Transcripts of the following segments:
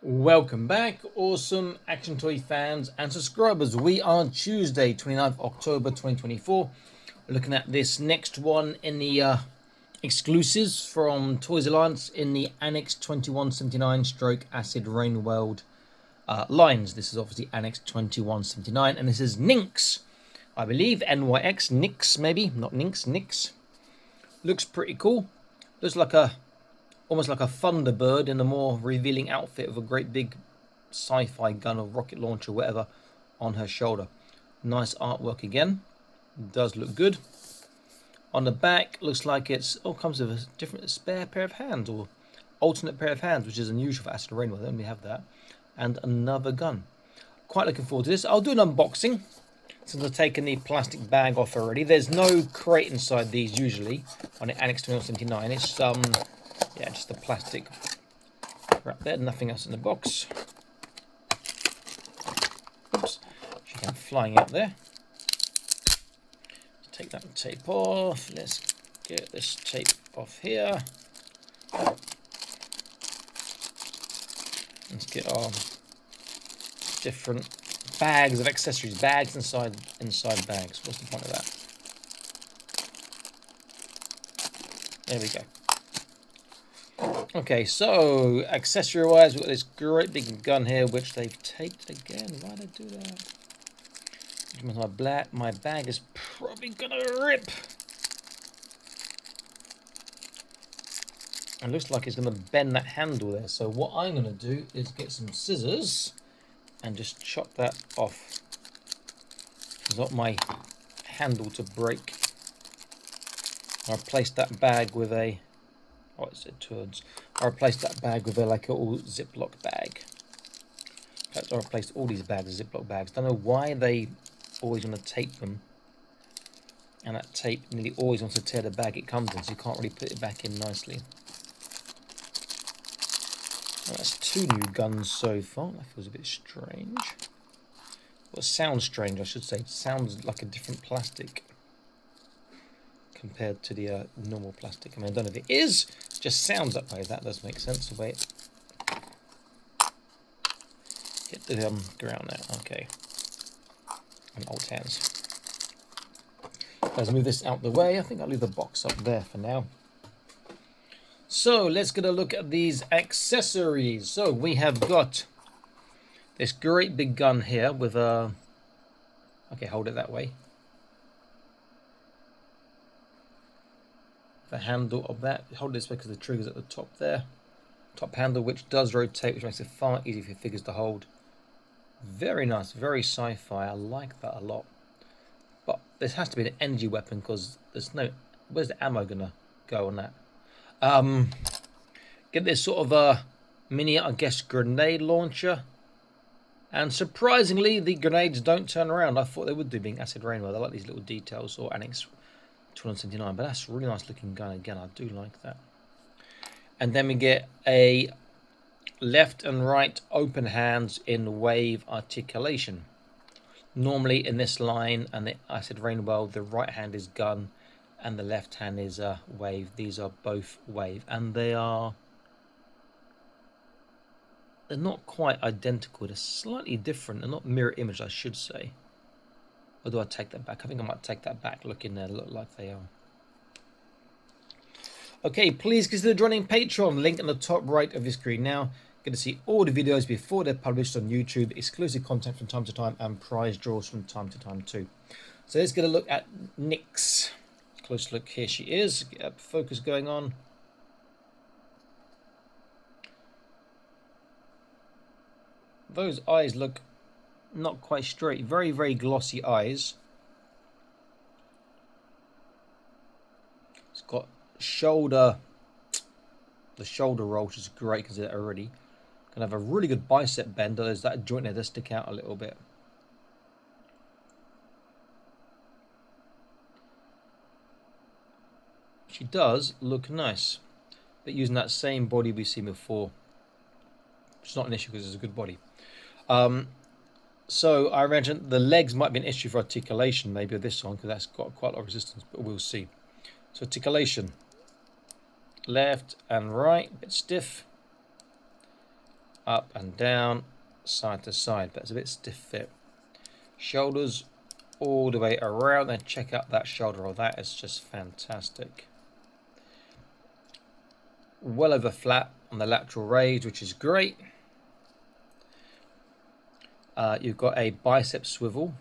Welcome back, awesome action toy fans and subscribers. We are Tuesday, 29th October 2024. We're looking at this next one in the exclusives from Toys Alliance in the Annex 2179 stroke Acid Rain World lines. This is obviously Annex 2179 and this is NYX, I believe. NYX, NYX maybe, not NYX, NYX. Looks pretty cool. Looks like almost like a Thunderbird in a more revealing outfit with a great big sci-fi gun or rocket launcher, whatever, on her shoulder. Nice artwork again. Does look good. On the back, looks like it's comes with a different spare pair of hands or alternate pair of hands, which is unusual for Acid Rain. Well, then we have that, and another gun. Quite looking forward to this. I'll do an unboxing since I've taken the plastic bag off already. There's no crate inside these usually on the Annex 2179. It's yeah, just the plastic wrap there, nothing else in the box. Oops, she came flying out there. Let's take that tape off. Let's get this tape off here. Let's get our different bags of accessories, bags inside bags. What's the point of that? There we go. Okay, so accessory-wise, we've got this great big gun here, which they've taped again. Why'd I do that? My bag is probably gonna rip. It looks like it's gonna bend that handle there. So what I'm gonna do is get some scissors and just chop that off. I want my handle to break. I'll replace that bag with a I replaced that bag with a little Ziploc bag. In fact, I replaced all these bags with Ziploc bags. Don't know why they always want to tape them, and that tape nearly always wants to tear the bag it comes in, so you can't really put it back in nicely. Well, that's two new guns so far. That feels a bit strange. Well, it sounds strange, I should say. It sounds like a different plastic compared to the normal plastic. I mean, I don't know if it is, just sounds that way. That does make sense. The way it hit the ground now. Okay. And alt hands. Let's move this out the way. I think I'll leave the box up there for now. So let's get a look at these accessories. So we have got this great big gun here with a... Okay, hold it that way. The handle of that, hold this because the trigger's at the top there. Top handle, which does rotate, which makes it far easier for your figures to hold. Very nice, very sci-fi. I like that a lot. But this has to be an energy weapon because there's no... Where's the ammo gonna go on that? Get this sort of a mini, I guess, grenade launcher. And surprisingly, the grenades don't turn around. I thought they would do, being Acid Rain. Well, I like these little details, or Annex 279, but that's a really nice looking gun again. I do like that. And then we get a left and right open hands in wave articulation. Normally in this line and the Acid Rain World, the right hand is gun and the left hand is wave. These are both wave, and they're not quite identical. They're slightly different. They're not mirror image, I should say. Or do I take that back? I think I might take that back. Look in there, look like they are. Okay, please consider joining Patreon. Link in the top right of your screen now. Get to see all the videos before they're published on YouTube, exclusive content from time to time, and prize draws from time to time too. So let's get a look at NYX. Close look. Here she is. Get focus going on. Those eyes look not quite straight. Very, very glossy eyes. It's got the shoulder roll, which is great because it already can have a really good bicep bend. There's that joint there that stick out a little bit. She does look nice, but using that same body we've seen before. It's not an issue because it's a good body. So I imagine the legs might be an issue for articulation, maybe of this one, because that's got quite a lot of resistance, but we'll see. So articulation, left and right, a bit stiff. up and down, side to side, but it's a bit stiff fit. Shoulders all the way around, and check out that shoulder roll. That is just fantastic. Well over flat on the lateral raise, which is great. You've got a bicep swivel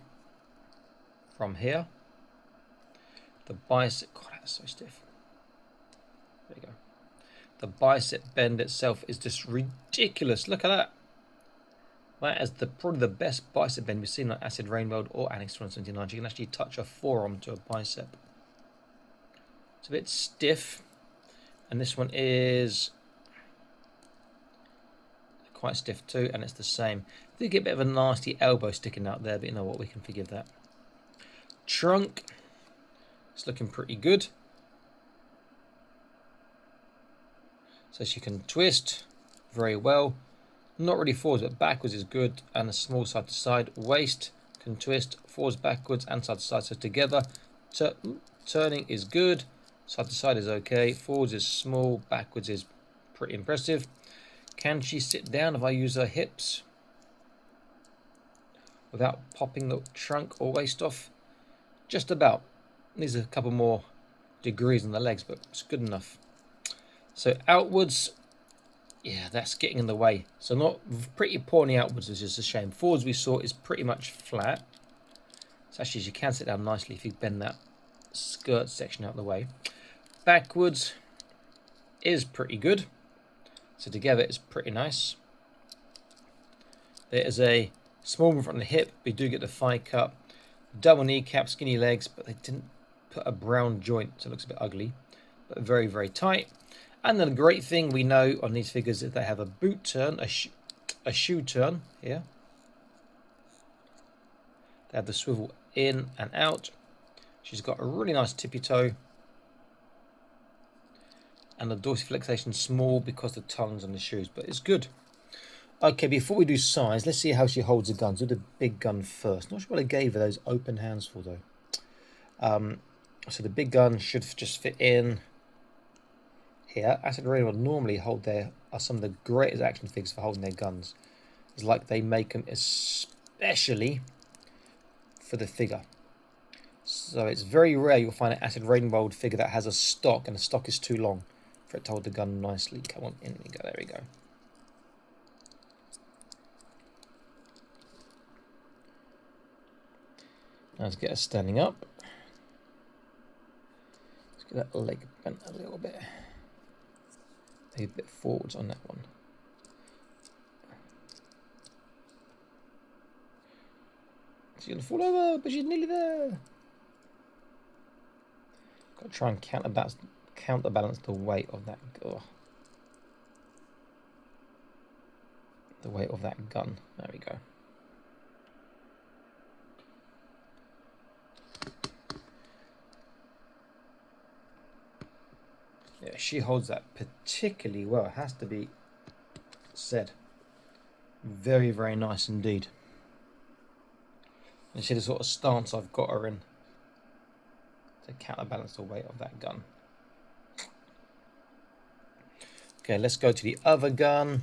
from here. The bicep, God, that's so stiff. There you go. The bicep bend itself is just ridiculous. Look at that. That is probably the best bicep bend we've seen on Acid Rainbow or Annex 179. You can actually touch a forearm to a bicep. It's a bit stiff, and this one is quite stiff too, and it's the same. Do get a bit of a nasty elbow sticking out there, but you know what, we can forgive that. Trunk, it's looking pretty good. So she can twist very well. Not really forwards, but backwards is good, and a small side to side. Waist can twist forwards, backwards, and side to side. So together, turning is good. Side to side is okay. Forwards is small. Backwards is pretty impressive. Can she sit down if I use her hips without popping the trunk or waist off? Just about. Needs a couple more degrees on the legs, but it's good enough. So outwards, yeah, that's getting in the way. So not pretty poorly outwards, which is a shame. Forwards we saw is pretty much flat. So actually you can sit down nicely if you bend that skirt section out of the way. Backwards is pretty good. So together it's pretty nice. There is a small movement on the hip. We do get the thigh cut. Double kneecap, skinny legs, but they didn't put a brown joint, so it looks a bit ugly. But very, very tight. And then the great thing we know on these figures is they have a boot turn, a shoe turn here. They have the swivel in and out. She's got a really nice tippy toe. And the dorsiflexation small because the tongue's on the shoes, but it's good. Okay, before we do size, let's see how she holds the guns. Do the big gun first. Not sure what I gave her those open hands for though. So the big gun should just fit in here. Acid Rain will normally are some of the greatest action figures for holding their guns. It's like they make them especially for the figure. So it's very rare you'll find an Acid Rainbow figure that has a stock, and the stock is too long for it to hold the gun nicely. Come on, in we go. There we go. Now let's get her standing up. Let's get that leg bent a little bit. Maybe a bit forwards on that one. She's going to fall over, but she's nearly there. Got to try and counterbalance the weight of that. Oh. The weight of that gun. There we go. Yeah, she holds that particularly well. It has to be said. Very, very nice indeed. You see the sort of stance I've got her in to counterbalance the weight of that gun. Okay, let's go to the other gun.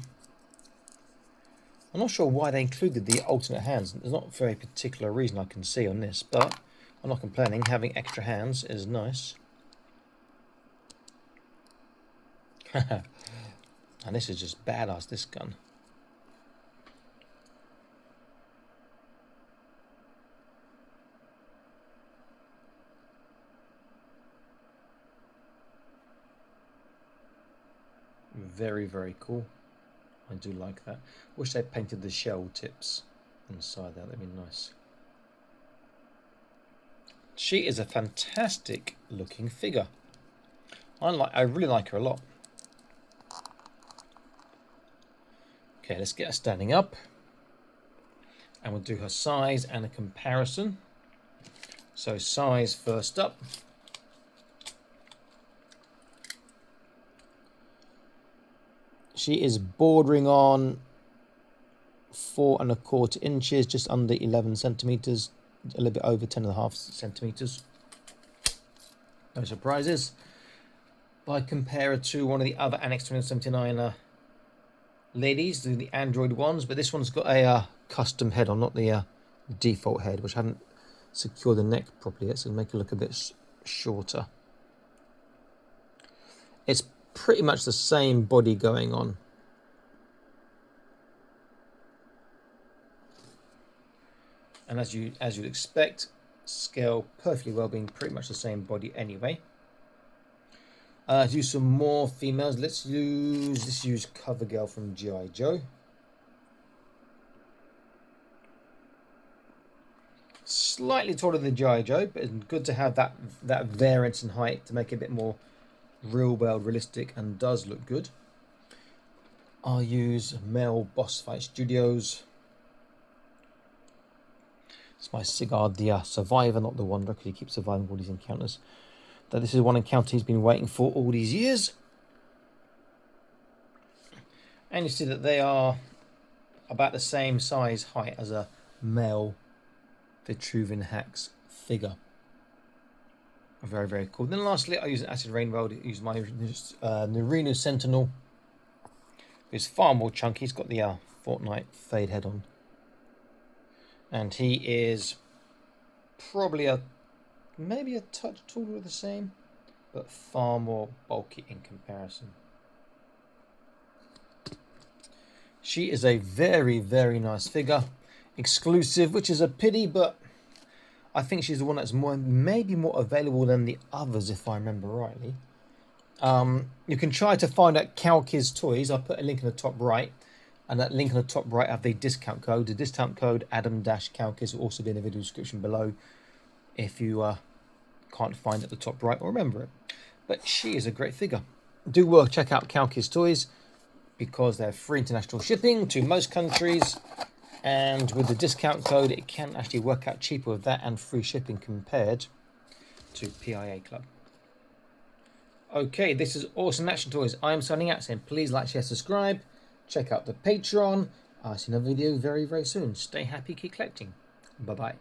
I'm not sure why they included the alternate hands. There's not a very particular reason I can see on this, but I'm not complaining. Having extra hands is nice. And this is just badass, this gun. Very, very cool. I do like that. Wish they painted the shell tips inside that. That'd be nice. She is a fantastic looking figure. I really like her a lot. Okay, let's get her standing up. And we'll do her size and a comparison. So size first up. She is bordering on 4 1/4 inches, just under 11 centimeters, a little bit over 10.5 centimeters. No surprises. If I compare her to one of the other Annex 279 ladies, the Android ones, but this one's got a custom head on, not the default head, which I hadn't secured the neck properly yet, so make it look a bit shorter. It's pretty much the same body going on. And as you'd expect, scale perfectly well, being pretty much the same body anyway. To use some more females, let's use CoverGirl from G.I. Joe. Slightly taller than G.I. Joe, but it's good to have that variance in height to make it a bit more realistic, and does look good. I'll use Male Boss Fight Studios. It's my Cigar, the Survivor, not the Wanderer, because he keeps surviving all these encounters. Though this is one encounter he's been waiting for all these years. And you see that they are about the same size height as a male Vitruvian H.A.C.K.S figure. Very, very cool. Then lastly, I use an Acid Rain World. I use my Nerino Sentinel. It's far more chunky. He's got the Fortnite fade head on. And he is probably maybe a touch taller or the same, but far more bulky in comparison. She is a very, very nice figure. Exclusive, which is a pity, but I think she's the one that's maybe more available than the others, if I remember rightly. You can try to find out H.A.C.K.S toys. I'll put a link in the top right. And that link on the top right have the discount code. The discount code Adam-H.A.C.K.S will also be in the video description below if you can't find it at the top right or remember it. But she is a great figure. Do check out H.A.C.K.S toys because they're free international shipping to most countries. And with the discount code, it can actually work out cheaper with that and free shipping compared to PIA Club. Okay, this is Awesome Action Toys. I am signing out saying please like, share, subscribe. Check out the Patreon. I'll see another video very, very soon. Stay happy, keep collecting. Bye-bye.